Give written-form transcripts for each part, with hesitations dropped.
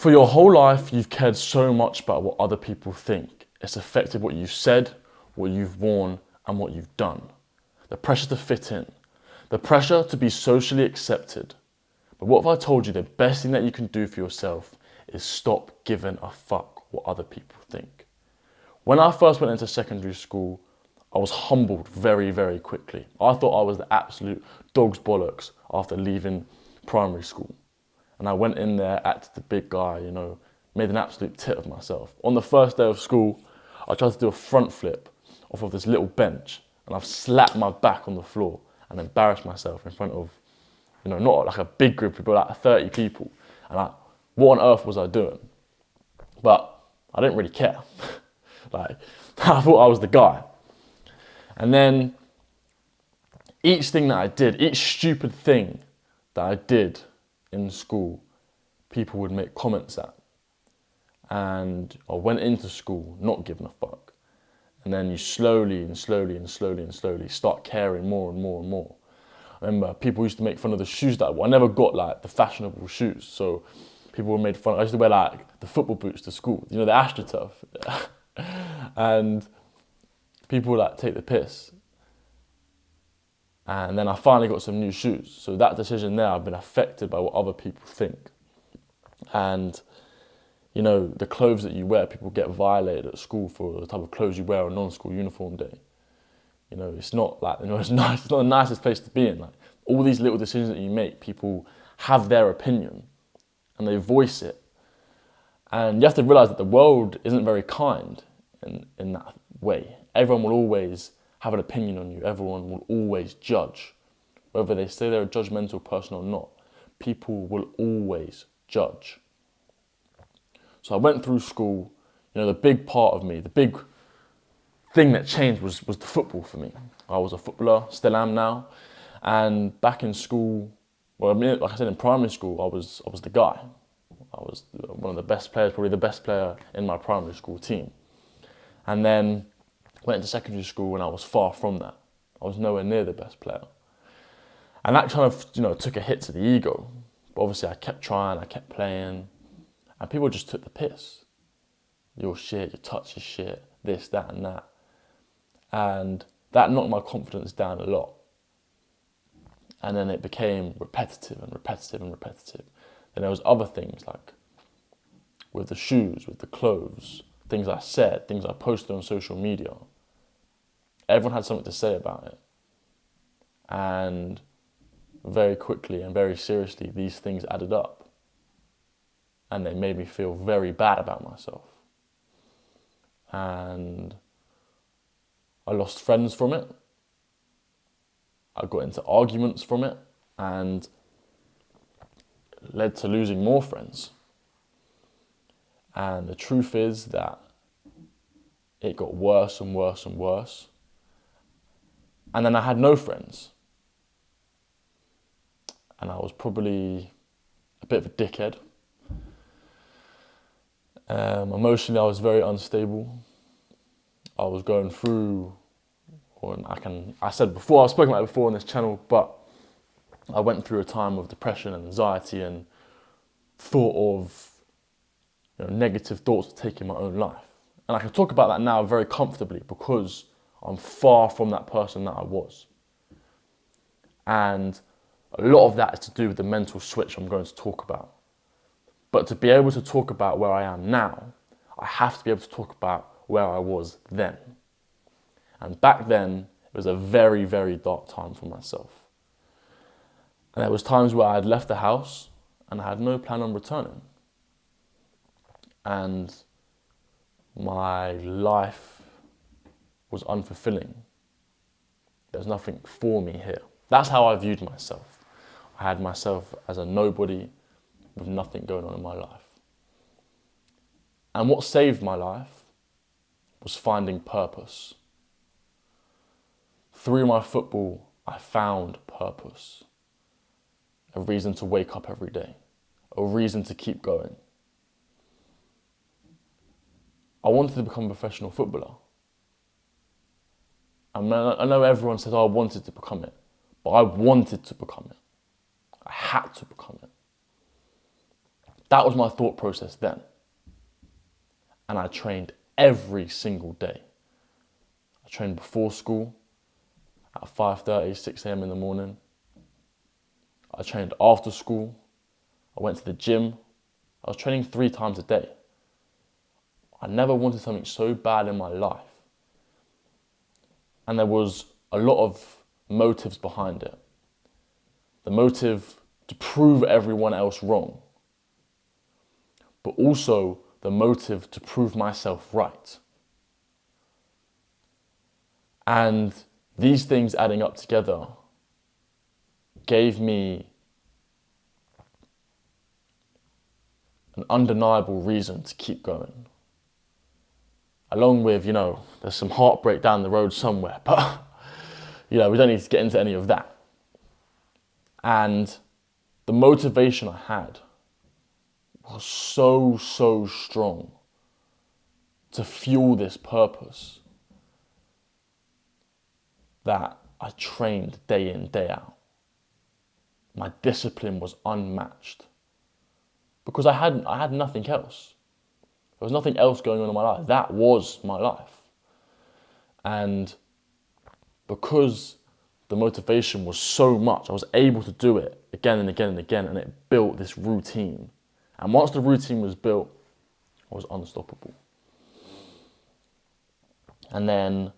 For your whole life, you've cared so much about what other people think. It's affected what you've said, what you've worn, and what you've done. The pressure to fit in. The pressure to be socially accepted. But what if I told you the best thing that you can do for yourself is stop giving a fuck what other people think? When I first went into secondary school, I was humbled very, very quickly. I thought I was the absolute dog's bollocks after leaving primary school. And I went in there, acted the big guy, made an absolute tit of myself. On the first day of school, I tried to do a front flip off of this little bench, and I've slapped my back on the floor and embarrassed myself in front of, not like a big group of people, like 30 people. And what on earth was I doing? But I didn't really care. I thought I was the guy. And then each thing that I did, each stupid thing that I did in school, people would make comments at. And I went into school not giving a fuck. And then you slowly start caring more and more and more. I remember people used to make fun of the shoes that I wore. I never got the fashionable shoes. So people made fun. I used to wear the football boots to school, the AstroTurf. And people would take the piss. And then I finally got some new shoes. So that decision there, I've been affected by what other people think. And, the clothes that you wear, people get violated at school for the type of clothes you wear on non-school uniform day. It's not it's nice. It's not the nicest place to be in. All these little decisions that you make, people have their opinion and they voice it. And you have to realize that the world isn't very kind in that way. Everyone will always have an opinion on you. Everyone will always judge. Whether they say they're a judgmental person or not, people will always judge. So I went through school, the big part of me, the big thing that changed was the football for me. I was a footballer, still am now. And back in school, like I said, in primary school, I was the guy. I was one of the best players, probably the best player in my primary school team. And then went into secondary school and I was far from that. I was nowhere near the best player. And that kind of, took a hit to the ego. But obviously I kept trying, I kept playing, and people just took the piss. You're shit, your touch is shit, this, that, and that. And that knocked my confidence down a lot. And then it became repetitive. Then there was other things with the shoes, with the clothes, things I said, things I posted on social media. Everyone had something to say about it. And very quickly and very seriously, these things added up. And they made me feel very bad about myself. And I lost friends from it. I got into arguments from it and it led to losing more friends. And the truth is that it got worse and worse and worse. And then I had no friends. And I was probably a bit of a dickhead. Emotionally, I was very unstable. I was going through, I've spoken about it before on this channel, but I went through a time of depression and anxiety and thought of negative thoughts taking my own life. And I can talk about that now very comfortably because I'm far from that person that I was. And a lot of that is to do with the mental switch I'm going to talk about. But to be able to talk about where I am now, I have to be able to talk about where I was then. And back then, it was a very, very dark time for myself. And there was times where I had left the house and I had no plan on returning. And my life was unfulfilling. There's nothing for me here. That's how I viewed myself. I had myself as a nobody with nothing going on in my life. And what saved my life was finding purpose. Through my football, I found purpose. A reason to wake up every day. A reason to keep going. I wanted to become a professional footballer. I know everyone says, I wanted to become it. But I wanted to become it. I had to become it. That was my thought process then. And I trained every single day. I trained before school at 5:30, 6 a.m. in the morning. I trained after school. I went to the gym. I was training 3 times a day. I never wanted something so bad in my life. And there was a lot of motives behind it. The motive to prove everyone else wrong, but also the motive to prove myself right. And these things adding up together gave me an undeniable reason to keep going. Along with, there's some heartbreak down the road somewhere, but, we don't need to get into any of that. And the motivation I had was so strong to fuel this purpose that I trained day in, day out. My discipline was unmatched because I had nothing else. There was nothing else going on in my life. That was my life. And because the motivation was so much, I was able to do it again and again and again, and it built this routine. And once the routine was built, I was unstoppable. And then,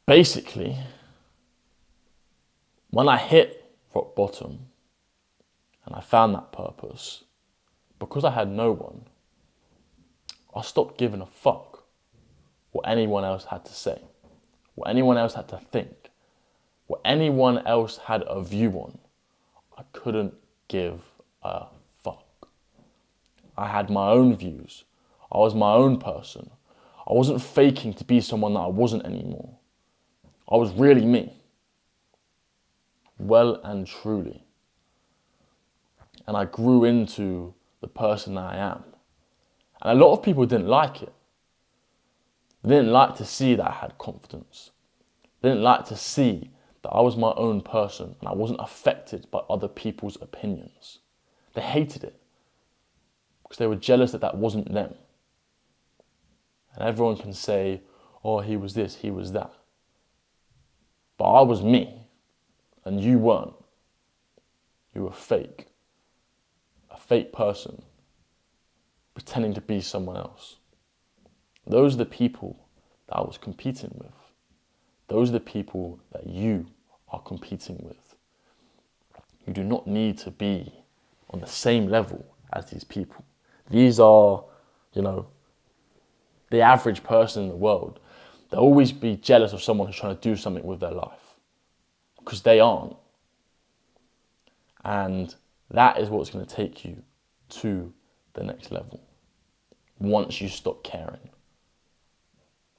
basically, when I hit rock bottom, and I found that purpose, because I had no one, I stopped giving a fuck what anyone else had to say, what anyone else had to think, what anyone else had a view on. I couldn't give a fuck. I had my own views. I was my own person. I wasn't faking to be someone that I wasn't anymore. I was really me. Well and truly. And I grew into the person that I am. And a lot of people didn't like it. They didn't like to see that I had confidence. They didn't like to see that I was my own person and I wasn't affected by other people's opinions. They hated it because they were jealous that that wasn't them. And everyone can say, oh, he was this, he was that. But I was me and you weren't. You were fake. A fake person pretending to be someone else. Those are the people that I was competing with. Those are the people that you are competing with. You do not need to be on the same level as these people. These are, the average person in the world. They'll always be jealous of someone who's trying to do something with their life because they aren't. And that is what's going to take you to the next level. Once you stop caring.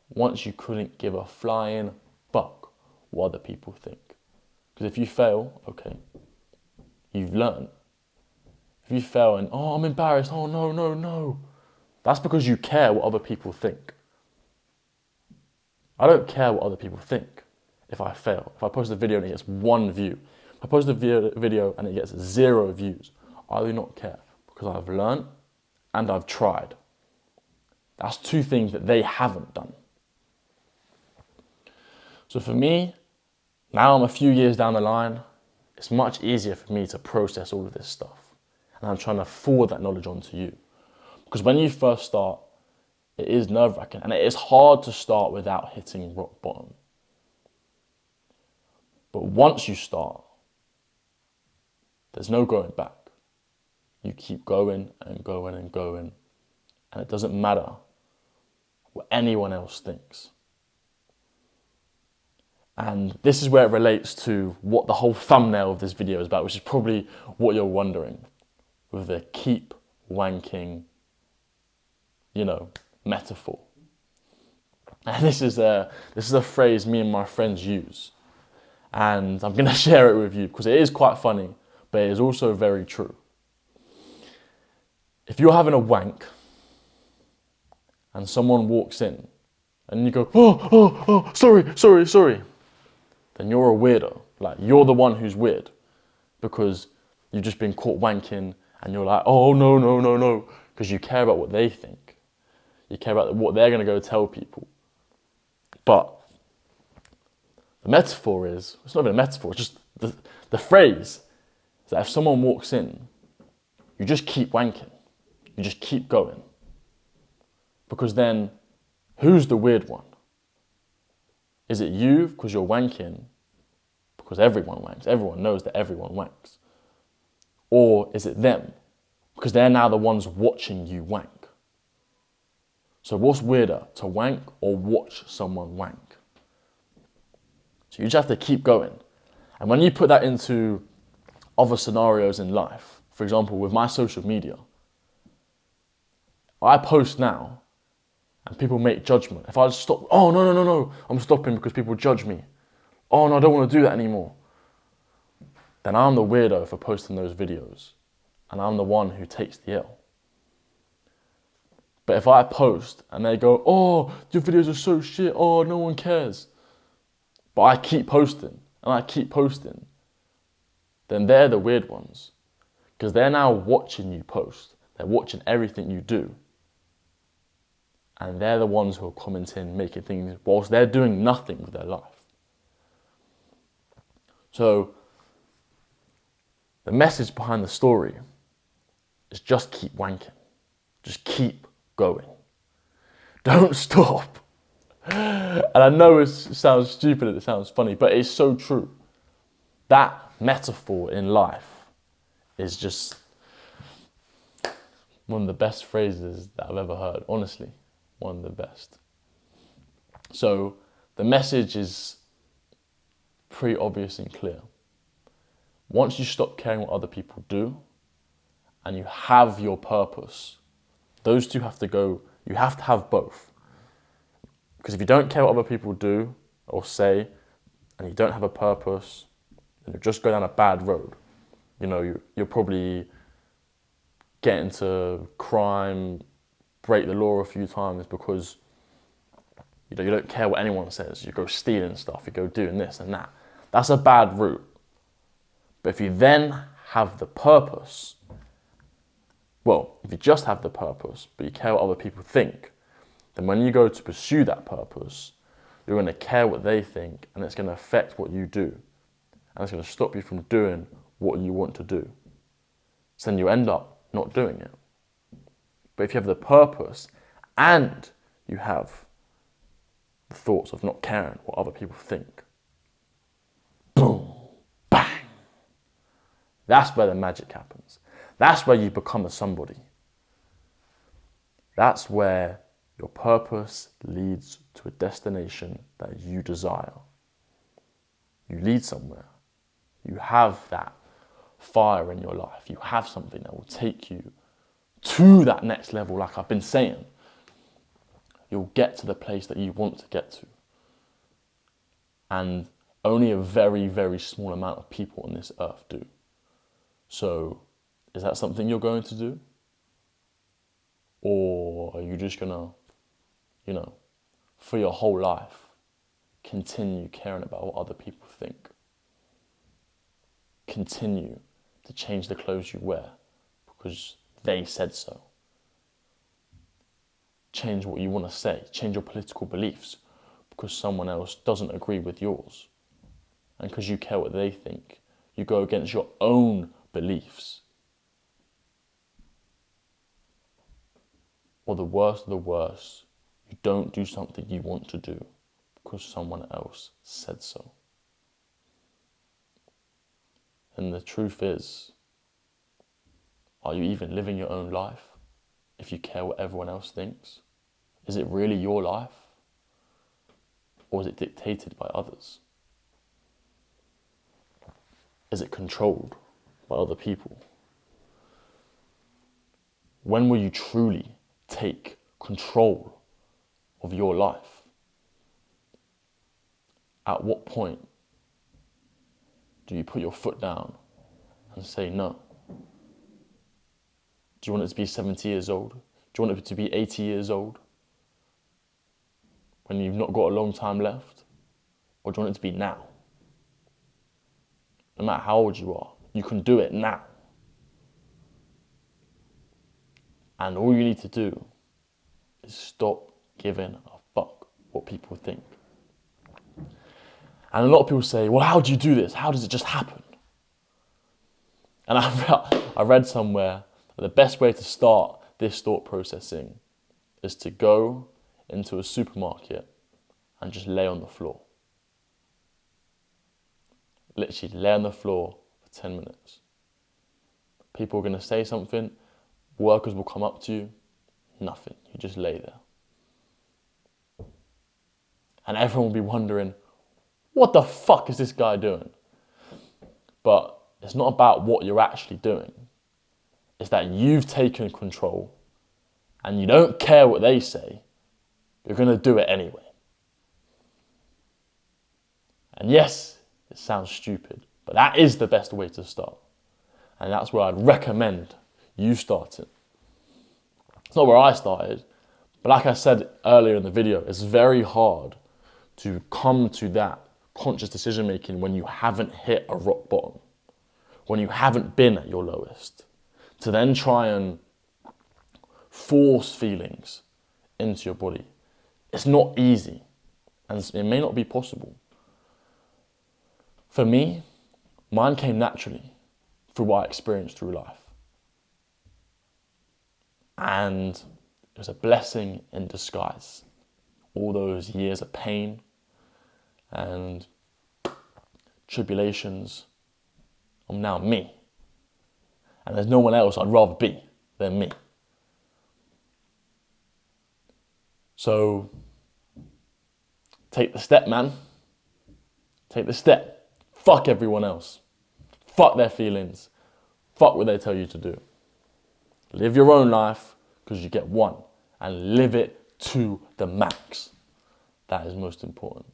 Once you couldn't give a flying fuck what other people think. Because if you fail, okay, you've learned. If you fail and, oh, I'm embarrassed, oh, no. That's because you care what other people think. I don't care what other people think if I fail. If I post a video and it gets 1 view. If I post a video and it gets 0 views, I do not care because I've learned and I've tried. That's 2 things that they haven't done. So for me, now I'm a few years down the line, it's much easier for me to process all of this stuff. And I'm trying to forward that knowledge onto you. Because when you first start, it is nerve-wracking and it is hard to start without hitting rock bottom. But once you start, there's no going back. You keep going and going and going, and it doesn't matter what anyone else thinks. And this is where it relates to what the whole thumbnail of this video is about, which is probably what you're wondering, with the keep wanking, metaphor. And this is a phrase me and my friends use. And I'm going to share it with you because it is quite funny, but it is also very true. If you're having a wank and someone walks in and you go, oh, sorry, then you're a weirdo. Like, you're the one who's weird because you've just been caught wanking And you're like, oh, no, no, no, no, because you care about what they think. You care about what they're going to go tell people. But the metaphor is, it's not even a metaphor, it's just the phrase is that if someone walks in, you just keep wanking. You just keep going. Because then, who's the weird one? Is it you because you're wanking? Because everyone wanks. Everyone knows that everyone wanks. Or is it them? Because they're now the ones watching you wank. So what's weirder, to wank or watch someone wank? So you just have to keep going. And when you put that into other scenarios in life, for example, with my social media, I post now and people make judgment. If I just stop, oh, no, no, no, no, I'm stopping because people judge me. Oh, no, I don't want to do that anymore. Then I'm the weirdo for posting those videos. And I'm the one who takes the L. But if I post and they go, oh, your videos are so shit, oh, no one cares. But I keep posting and I keep posting, then they're the weird ones. Because they're now watching you post. They're watching everything you do. And they're the ones who are commenting, making things, whilst they're doing nothing with their life. So, the message behind the story is just keep wanking. Just keep going. Don't stop. And I know it sounds stupid and it sounds funny, but it's so true. That metaphor in life is just one of the best phrases that I've ever heard. Honestly, one of the best. So the message is pretty obvious and clear. Once you stop caring what other people do and you have your purpose, those two have to go, you have to have both. Because if you don't care what other people do or say, and you don't have a purpose, then you'll just go down a bad road. You know, you'll probably get into crime, break the law a few times because you don't care what anyone says. You go stealing stuff, you go doing this and that. That's a bad route. But if you then have the purpose, well, if you just have the purpose, but you care what other people think, then when you go to pursue that purpose, you're going to care what they think and it's going to affect what you do. And it's going to stop you from doing what you want to do. So then you end up not doing it. But if you have the purpose and you have the thoughts of not caring what other people think, boom, bang, that's where the magic happens. That's where you become a somebody. That's where your purpose leads to a destination that you desire. You lead somewhere. You have that fire in your life. You have something that will take you to that next level, like I've been saying. You'll get to the place that you want to get to. And only a very, very small amount of people on this earth do. So, is that something you're going to do? Or are you just gonna, for your whole life, continue caring about what other people think? Continue to change the clothes you wear because they said so. Change what you want to say. Change your political beliefs because someone else doesn't agree with yours. And because you care what they think, you go against your own beliefs. Or the worst of the worst, you don't do something you want to do because someone else said so. And the truth is, are you even living your own life if you care what everyone else thinks? Is it really your life? Or is it dictated by others? Is it controlled by other people? When will you truly take control of your life? At what point do you put your foot down and say no? Do you want it to be 70 years old? Do you want it to be 80 years old? When you've not got a long time left? Or do you want it to be now? No matter how old you are, you can do it now. And all you need to do is stop giving a fuck what people think. And a lot of people say, well, how do you do this? How does it just happen? And I read somewhere that the best way to start this thought processing is to go into a supermarket and just lay on the floor. Literally lay on the floor for 10 minutes. People are going to say something, workers will come up to you, nothing. You just lay there. And everyone will be wondering, what the fuck is this guy doing? But it's not about what you're actually doing. It's that you've taken control and you don't care what they say. You're going to do it anyway. And yes, it sounds stupid, but that is the best way to start. And that's where I'd recommend you starting. It's not where I started, but like I said earlier in the video, it's very hard to come to that conscious decision making when you haven't hit a rock bottom, when you haven't been at your lowest, to then try and force feelings into your body. It's not easy, and it may not be possible. For me, mine came naturally through what I experienced through life. And it was a blessing in disguise. All those years of pain and tribulations, I'm now me. And there's no one else I'd rather be than me. So, take the step, man. Take the step. Fuck everyone else. Fuck their feelings. Fuck what they tell you to do. Live your own life, because you get one, and live it to the max. That is most important.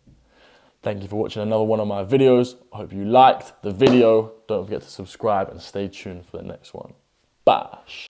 Thank you for watching another one of my videos. I hope you liked the video. Don't forget to subscribe and stay tuned for the next one. Bash.